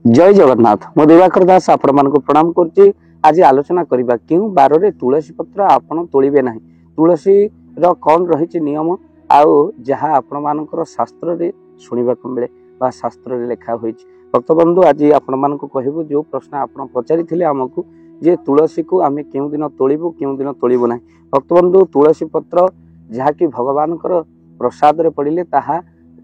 जय जगन्नाथ मो दिवाकर दास आपण मानक प्रणाम करछि। आज आलोचना करिबा क्यों बार रे तुलसी पत्र आपण तोड़िबे नाही। तुलसी रो कौन रही नियम आउ जहाँ आपण मानकर शास्त्र रे सुनिबा को मिले बा शास्त्र रे लिखा होइछि। भक्त बंधु आज आपण मानक कहबो जो प्रश्न आपण पचारिथिले हमकु जे तुलसी को आमे क्यों दिन तोड़िबो क्यों दिन तोड़िबो नाही। भक्त बंधु तुलसी पत्र जहाँ कि भगवानकर प्रसाद रे पड़िले ताहा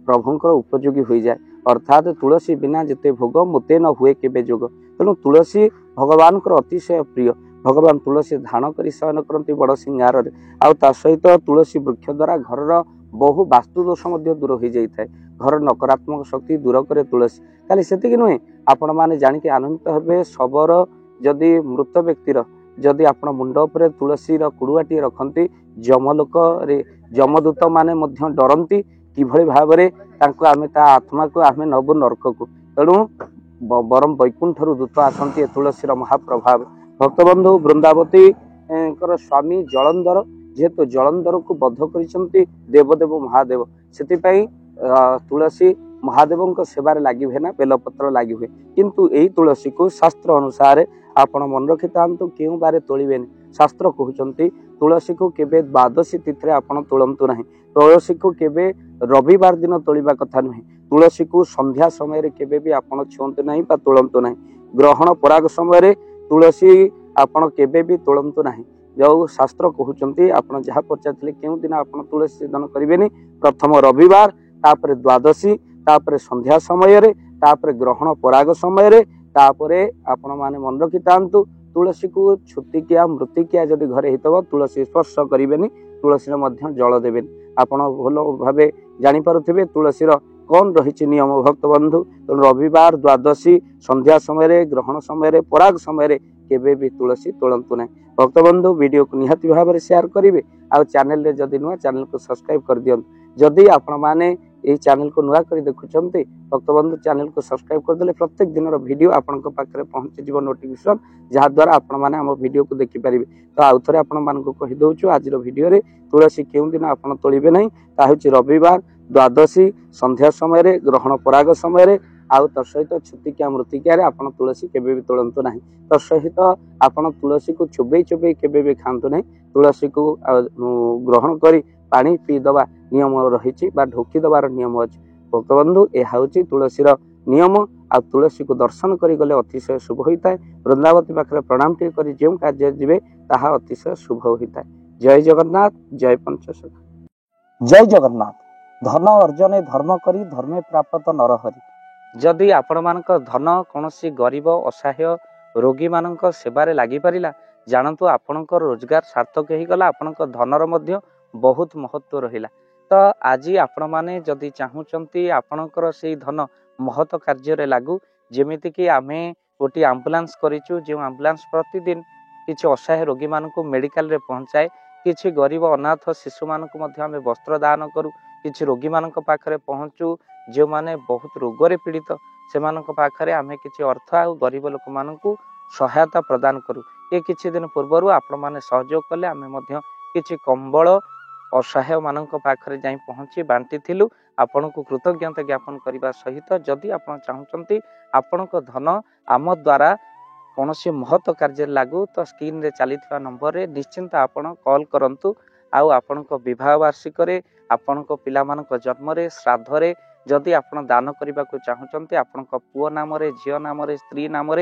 प्रभुंकर उपयोगी हो जाए। अर्थात तुलसी बिना जिते भोग मुते न हुए केबे जोग। तेणु तुलसी भगवान अतिशय प्रिय। भगवान तुलसी धान कर शयन करती बड़ सिंगार आ सहित तुलसी वृक्ष द्वारा घर बहु वास्तु दोष दूर हो जाए। घर नकारात्मक शक्ति दूर करे तुलसी। खाली से नुहे आपण मैंने जानिक आनंदित हे शबर जदि मृत व्यक्तिर जदि आप मुंड उपर तुलसी कुड़ुआटी रखती जमलोक जमदूत माने डरती किभली भाव आमे ता आत्मा को आमे नबु नरक को। तेणु बरम वैकुंठ दूत आसती तुलसी महाप्रभाव। भक्तबंधु वृंदावती स्वामी जलंधर जेहेतु जलंधर को बध कर देवदेव महादेव से तुलसी महादेव सेवार लगी हुए ना बेलपत्र लगी हुए। किंतु यही तुलसी को शास्त्र अनुसार आपण मन रखि था क्यों बारे तोड़े। शास्त्र कहते तुलसी को केबे द्वादशी तिथि आपण तोड़तु ना। तुलसी को केबे रविवार दिन तोड़वा कथा नुहे। तुलसी को संध्या समय केबे भी आपण छुंतु ना बा तोड़तु ना। ग्रहण पराग समय तुलसी आपण केबे भी तोड़तु ना। जो शास्त्र कहते आपण जहाँ पचारे क्यों दिन आप तुलसी सेदन करें प्रथम रविवार तापर द्वादशी तापर संध्या समय तापर ग्रहण पराग समय तापर आपण माने मन रखि थांतु तुलसी को छुतिकिया मृतिकिया जदि घरे हितब तुलसी स्पर्श करें तुलसी जल देवे। आपण भल भाव जानीपे तुलसी कौन रही नियम भक्त बंधु। रविवार द्वादशी संध्या समय ग्रहण समय पराग समय केबे भी तुलसी तोड़तु ना। भक्त बंधु वीडियो को निहाती भाव में शेयर करेंगे आ चैनल जदि नुआ चैनल को सब्सक्राइब कर दियंतु। जदि आपण माने यही चैनल को नुआ कर देखुंत भक्त बंधु चैनल को सब्सक्राइब करदे प्रत्येक दिन वीडियो आपण पाखे पहुंची नोटिफिकेशन जहाद्वारा आपण मैंने आम वीडियो को देखिपारे। तो आउ थे आपण कहीदे आज भिडियो तुलसी क्यों दिन आप तोड़े ना ताहूँ रविवार द्वादशी संध्या समय ग्रहण पराग समय आउ तसहित छुतिकिया मृतिकिया आप तुलसी केबे भी तोड़तु ना। तसहित आप तुलसी को चोबई चोबई केबे भी खातु ना। तुलसी को ग्रहण कर पानी पीदबा नियम रही ढोकी दबार नियम अच्छी। भक्त बंधु यह हूँ तुलसीर नियम आ तुलसी को दर्शन कर गले अतिशय शुभ होता है। वृंदावती पाखे प्रणाम टे कर जो कार्य जीवे ताहा अतिशय शुभ होता है। जय जगन्नाथ जय पंचसखा। जय जगन्नाथ। धन अर्जने धर्म करी धर्मे प्राप्त नरहरि। जदि आपण मानक धन कौन गरीब असहाय रोगी मानक सेवारे लगी पारिला जानतु आपणकर रोजगार सार्थक हो गला। आपणक धनर मध्य बहुत महत्व रहिला। तो आज आपण माने जदि चाहूचंती आपणकर से धन महत कार्य लागू जेमिति कि आमे गोटे आम्बुलांस करिचु जो आम्बुलांस प्रतिदिन किछि असहाय रोगी मानक मेडिकल रे पहुंचाए। किछि गरीब अनाथ शिशु मानक मध्य आमे वस्त्र दान करू। किछि रोगी मानक पाखरे पहुंचू जो माने बहुत रोगरे पीड़ित से मानक पाखरे आमे किछि अर्थ आ गरीब लोक मानकू सहायता प्रदान करू। ये किछि दिन पूर्वरु आपण माने सहयोग कले आमे मध्य किछि कंबल असहाय मानक पाखरे जाई पहुंची बांटी थिलु। आपण को कृतज्ञता ज्ञापन करने सहित जदि आप चाहूँगी आपण धन आम द्वारा कौन महत्व कार्य लागू तो स्क्रीन रे चली नंबर रे निश्चिंत आपण कॉल करंतु। आउ आपण विवाह वार्षिक आपण पिला जन्म रे श्राद्ध रे जदि आपण दान करने को चाहूँगी आपण पुओ नाम झील नाम स्त्री नाम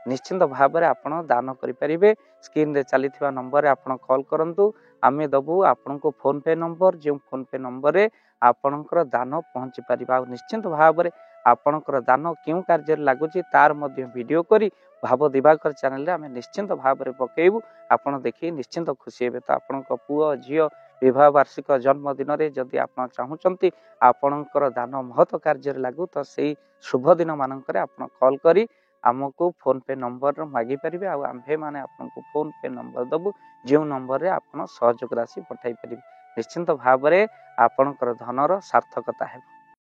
निश्चिंत भाव में आपण दान करें। स्क्रीन रे चली नंबर रे आपण कॉल करंतु। आमे दबु आपण को फोन पे नंबर जो फोन पे नंबर रे आपणकर दान पहुँची पार। निश्चिंत भाव में आपणकर दान क्यों कार्य लगुच तार मध्य वीडियो करी भाव दिवाकर चैनल आम निश्चिंत भाव में पकेबू। आपण देखिए निश्चिंत खुशी हे। तो आपण पुओ झील विवाह वार्षिक जन्मदिन में जदि आप चाहूँगी आपणकर दान महत्व कार्य लागू तो से शुभ दिन मानक आप कॉल करी आमको फोन पे नंबर मागी पारे। आम्भे माने आपको फोन पे नंबर दबु जो नंबर रे आप सहयोग राशि पठाई पारे। निश्चिंत भाव में आपणकर धनर सार्थकता है।